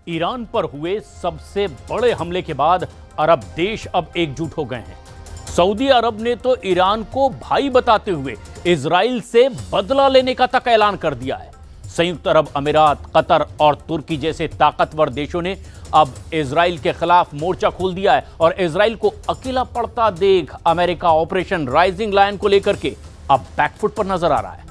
Iran पर हुए सबसे बड़े हमले के बाद अरब देश अब एकजुट हो गए हैं। सऊदी अरब ने तो ईरान को भाई बताते हुए इजराइल से बदला लेने का तक ऐलान कर दिया है। संयुक्त अरब अमीरात, कतर और तुर्की जैसे ताकतवर देशों ने अब इजराइल के खिलाफ मोर्चा खोल दिया है और इजराइल को अकेला पड़ता देख अमेरिका ऑपरेशन राइजिंग लायन को लेकर के अब बैकफुट पर नजर आ रहा है।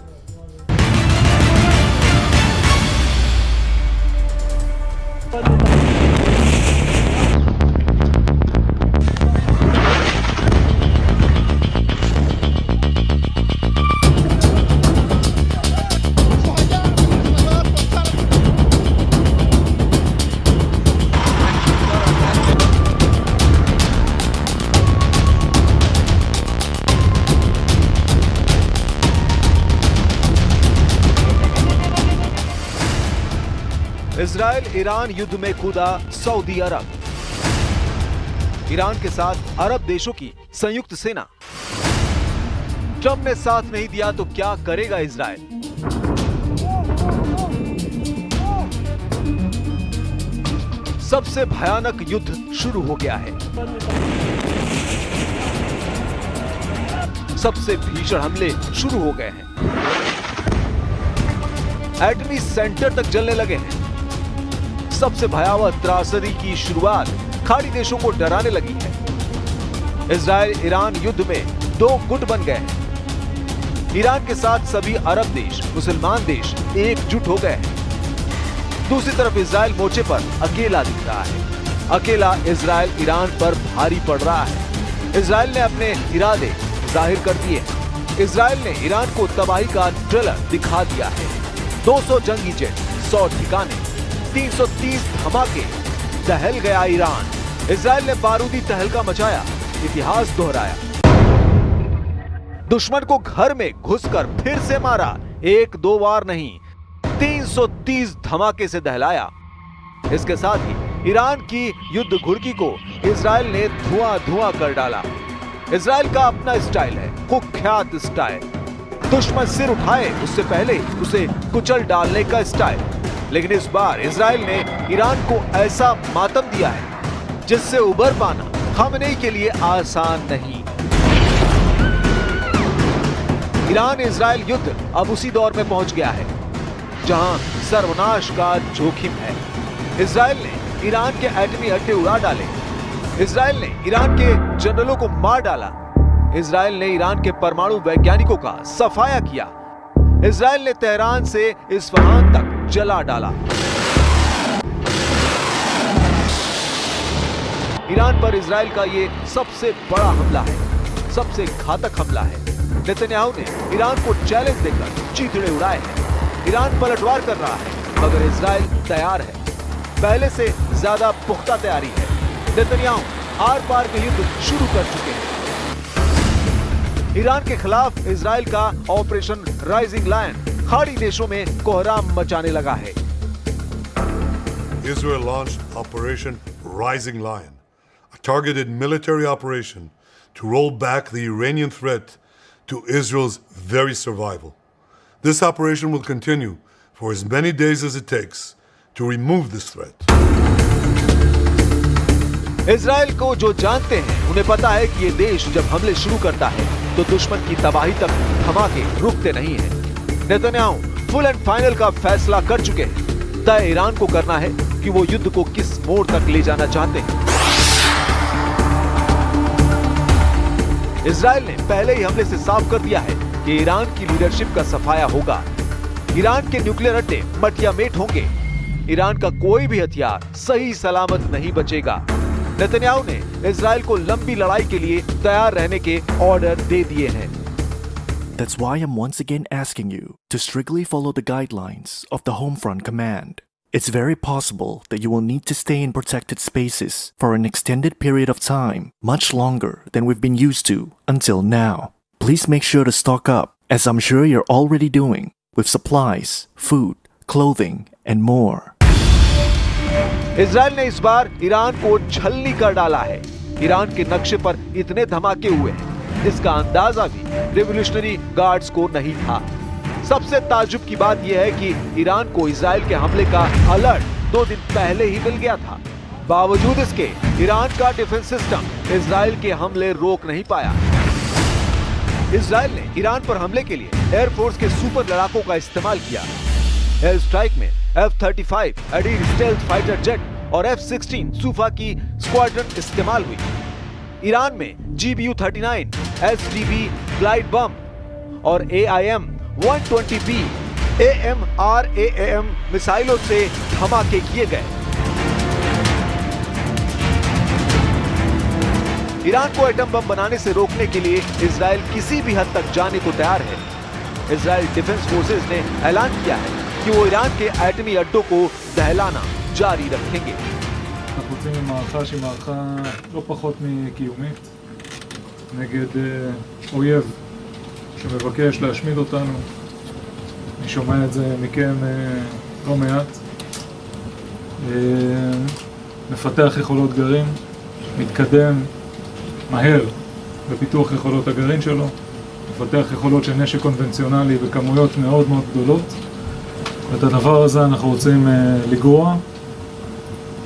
इजराइल ईरान युद्ध में कूदा सऊदी अरब। ईरान के साथ अरब देशों की संयुक्त सेना। ट्रंप ने साथ नहीं दिया तो क्या करेगा इजराइल? सबसे भयानक युद्ध शुरू हो गया है। सबसे भीषण हमले शुरू हो गए हैं। एटमी सेंटर तक जलने लगे हैं। सबसे भयावह त्रासदी की शुरुआत खाड़ी देशों को डराने लगी है। इजराइल ईरान युद्ध में दो गुट बन गए हैं। ईरान के साथ सभी अरब देश, मुसलमान देश एकजुट हो गए हैं। दूसरी तरफ इजराइल मोर्चे पर अकेला दिख रहा है। अकेला इजराइल ईरान पर भारी पड़ रहा है। इजराइल ने अपने इरादे जाहिर कर दिए। इजराइल ने ईरान को तबाही का ट्रेलर दिखा दिया है। 200 जंगी जेट, 100 ठिकाने, 330 धमाके, दहल गया ईरान। इजराइल ने बारूदी तहलका मचाया, इतिहास दोहराया। दुश्मन को घर में घुसकर फिर से मारा, एक दो बार नहीं, 330 धमाके से दहलाया। इसके साथ ही ईरान की युद्ध घुड़की को इजराइल ने धुआं धुआं कर डाला। इजराइल का अपना स्टाइल है, कुख्यात स्टाइल। दुश्मन सिर उठाए उससे पहले उसे कुचल डालने का स्टाइल। लेकिन इस बार इजराइल ने ईरान को ऐसा मातम दिया है जिससे उबर पाना खामनेई के लिए आसान नहीं। ईरान इजराइल युद्ध अब उसी दौर में पहुंच गया है जहां सर्वनाश का जोखिम है। इजराइल ने ईरान के एटमी अड्डे उड़ा डाले। इजराइल ने ईरान के जनरलों को मार डाला। इजराइल ने ईरान के परमाणु वैज्ञानिकों का सफाया किया। इजराइल ने तेहरान से इस्फहान तक जला डाला। ईरान पर इजराइल का ये सबसे बड़ा हमला है, सबसे घातक हमला है। नेतन्याहू ने ईरान को चैलेंज देकर चीथड़े उड़ाए हैं। ईरान पलटवार कर रहा है, मगर इजराइल तैयार है। पहले से ज्यादा पुख्ता तैयारी है। नेतन्याहू आर पार के युद्ध शुरू कर चुके हैं। ईरान के खिलाफ इजराइल का ऑपरेशन राइजिंग लायन खाड़ी देशों में कोहराम मचाने लगा है। Israel launched Operation Rising Lion, a targeted military operation to roll back the Iranian threat to Israel's very survival. This operation will continue for as many days as it takes to remove this threat. Israel को जो जानते हैं उन्हें पता है कि ये देश जब हमले शुरू करता है तो दुश्मन की तबाही तक धमाके रुकते नहीं हैं। नेतन्याहू फुल एंड फाइनल का फैसला कर चुके हैं। तय ईरान को करना है कि वो युद्ध को किस मोड़ तक ले जाना चाहते हैं। इजराइल ने पहले ही हमले से साफ कर दिया है कि ईरान की लीडरशिप का सफाया होगा। ईरान के न्यूक्लियर अड्डे मटिया मेट होंगे। ईरान का कोई भी हथियार सही सलामत नहीं बचेगा। नेतन्याहू ने इजराइल को लंबी लड़ाई के लिए तैयार रहने के ऑर्डर दे दिए हैं। That's why I'm once again asking you to strictly follow the guidelines of the Homefront Command. It's very possible that you will need to stay in protected spaces for an extended period of time, much longer than we've been used to until now. Please make sure to stock up, as I'm sure you're already doing, with supplies, food, clothing, and more. Israel ने इस बार Iran को छलनी कर डाला है। Iran के नक्शे पर इतने धमाके हुए हैं, इसका अंदाजा भी रिवॉल्यूशनरी गार्ड्स को नहीं था। सबसे ताज्जुब की बात यह है कि ईरान को इजराइल के हमले का अलर्ट 2 दिन पहले ही मिल गया था। बावजूद इसके ईरान का डिफेंस सिस्टम इजराइल के हमले रोक नहीं पाया। इजराइल ने ईरान पर हमले के लिए एयरफोर्स के सुपर लड़ाकों का इस्तेमाल किया। एयर स्ट्राइक में F-35 एडीर स्टेल्थ फाइटर जेट और F-16 सूफा की स्क्वाड्रन इस्तेमाल हुई। ईरान में GBU-39 SDB ग्लाइड बम और AIM-120B AMRAAM मिसाइलों से धमाके किए गए। ईरान को एटम बम बनाने से रोकने के लिए इजराइल किसी भी हद तक जाने को तैयार है। इजराइल डिफेंस फोर्सेज ने ऐलान किया है कि वो ईरान के एटमी अड्डों को दहलाना जारी रखेंगे। אנחנו יוצאים למערכה שהיא מערכה לא פחות מקיומית נגד אויב שמבקש להשמיד אותנו. אני שומע את זה מכם לא מעט. מפתח יכולות גרעין, מתקדם מהר בפיתוח יכולות הגרעין שלו, מפתח יכולות של נשק קונבנציונלי בכמויות מאוד מאוד גדולות. ואת הדבר הזה אנחנו רוצים לגרוע,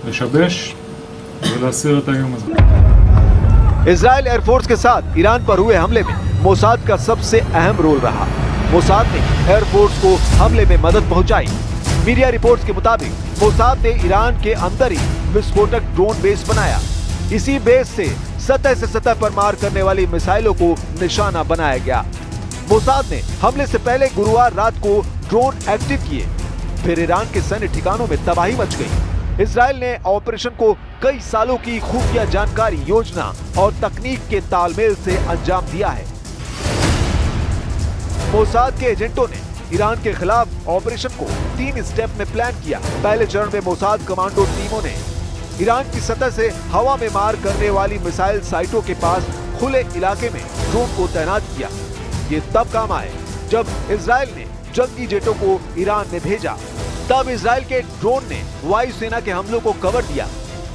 לשבש ולהסיר את האיום הזה. इजराइल एयरफोर्स के साथ ईरान पर हुए हमले में मोसाद का सबसे अहम रोल रहा। मोसाद ने एयरफोर्स को हमले में मदद पहुंचाई। मीडिया रिपोर्ट्स के मुताबिक मोसाद ने ईरान के अंदर ही विस्फोटक ड्रोन बेस बनाया। इसी बेस से सतह से सतह पर मार करने वाली मिसाइलों को निशाना बनाया गया। मोसाद ने हमले से पहले गुरुवार रात को ड्रोन एक्टिव किए, फिर ईरान के सैन्य ठिकानों में तबाही मच गई। इजराइल ने ऑपरेशन को कई सालों की खुफिया जानकारी, योजना और तकनीक के तालमेल से अंजाम दिया है। मोसाद के एजेंटों ने ईरान के खिलाफ ऑपरेशन को 3 स्टेप में प्लान किया। पहले चरण में मोसाद कमांडो टीमों ने ईरान की सतह से हवा में मार करने वाली मिसाइल साइटों के पास खुले इलाके में ड्रोन को तैनात किया। ये तब काम आए जब इजराइल ने जंगी जेटों को ईरान में भेजा। तब इजराइल के ड्रोन ने वायुसेना के हमलों को कवर दिया।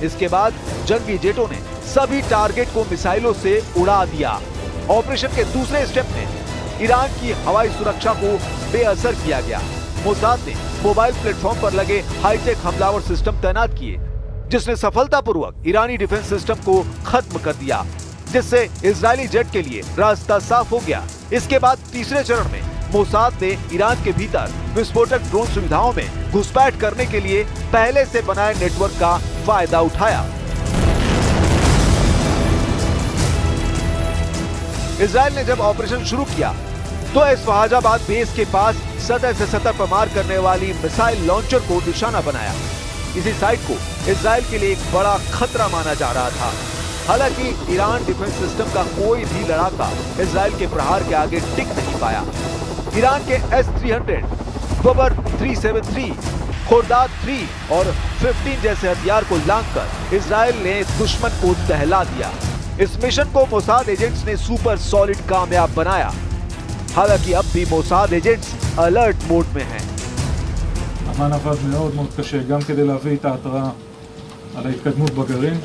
इसके बाद जंगी जेटों ने सभी टारगेट को मिसाइलों से उड़ा दिया। ऑपरेशन के दूसरे स्टेप में ईरान की हवाई सुरक्षा को बेअसर किया गया। मोसाद ने मोबाइल प्लेटफॉर्म पर लगे हाईटेक हमलावर सिस्टम तैनात किए, जिसने सफलतापूर्वक ईरानी डिफेंस सिस्टम को खत्म कर दिया, जिससे इजरायली जेट के लिए रास्ता साफ हो गया। इसके बाद तीसरे चरण में मोसाद ने ईरान के भीतर विस्फोटक ड्रोन सुविधाओं में घुसपैठ करने के लिए पहले से बनाए नेटवर्क का फायदा उठाया। इजराइल ने जब ऑपरेशन शुरू किया तो इस्फहाजाबाद बेस के पास सतह से सतह पर मार करने वाली मिसाइल लॉन्चर को निशाना बनाया। इसी साइट को इजराइल के लिए एक बड़ा खतरा माना जा रहा था। हालांकि ईरान डिफेंस सिस्टम का कोई भी लड़ाका इजराइल के प्रहार के आगे टिक नहीं पाया। ईरान के S-300, बबर 373, खोरदाद 3 और 15 जैसे हथियार को लांघकर इजराइल ने दुश्मन को दहला दिया। इस मिशन को मोसाद एजेंट्स ने सुपर सॉलिड कामयाब बनाया। हालांकि अब भी मोसाद एजेंट्स अलर्ट मोड में हैं। אמ"ן עבד מאוד מאוד קשה גם כדי להביא את ההתראה על ההתקדמות בגרעין,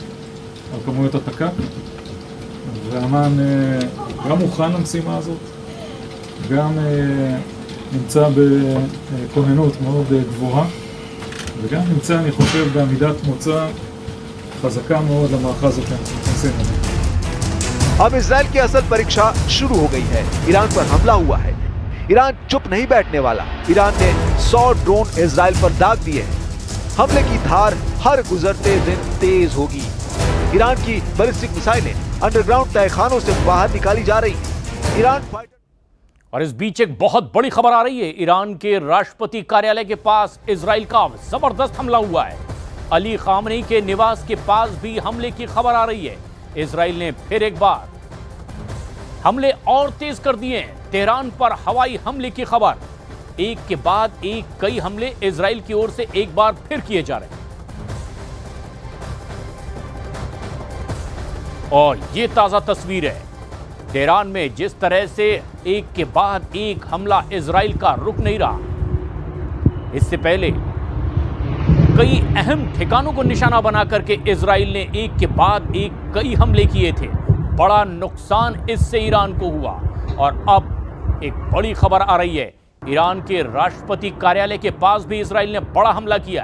על כמויות התק"ק, ואמ"ן גם מוכן למשימה הזאת, גם נמצא בכוננות מאוד גבוהה, וגם נמצא, אני חושב, בעמידת מוצא חזקה מאוד למערכה הזאת שאנחנו נכנסים אליה. अब इजराइल की असल परीक्षा शुरू हो गई है। ईरान पर हमला हुआ है। ईरान चुप नहीं बैठने वाला। ईरान ने 100 ड्रोन इजराइल पर दाग दिए हैं। हमले की धार हर गुजरते दिन तेज होगी। ईरान की बैलिस्टिक मिसाइलें अंडरग्राउंड तहखानों से बाहर निकाली जा रही हैं। Iran fighter. और इस बीच एक बहुत बड़ी खबर आ रही है। ईरान के राष्ट्रपति कार्यालय के पास इजराइल का जबरदस्त हमला हुआ है। अली खामनेई के निवास के पास भी हमले की खबर आ रही है। इजराइल ने फिर एक बार हमले और तेज कर दिए हैं। तेहरान पर हवाई हमले की खबर, एक के बाद एक कई हमले इजराइल की ओर से एक बार फिर किए जा रहे हैं। और ये ताजा तस्वीर है तेहरान में जिस तरह से एक के बाद एक हमला इजराइल का रुक नहीं रहा। इससे पहले कई अहम ठिकानों को निशाना बना करके इजराइल ने एक के बाद एक कई हमले किए थे। बड़ा नुकसान इससे ईरान को हुआ। और अब एक बड़ी खबर आ रही है, ईरान के राष्ट्रपति कार्यालय के पास भी इजराइल ने बड़ा हमला किया है।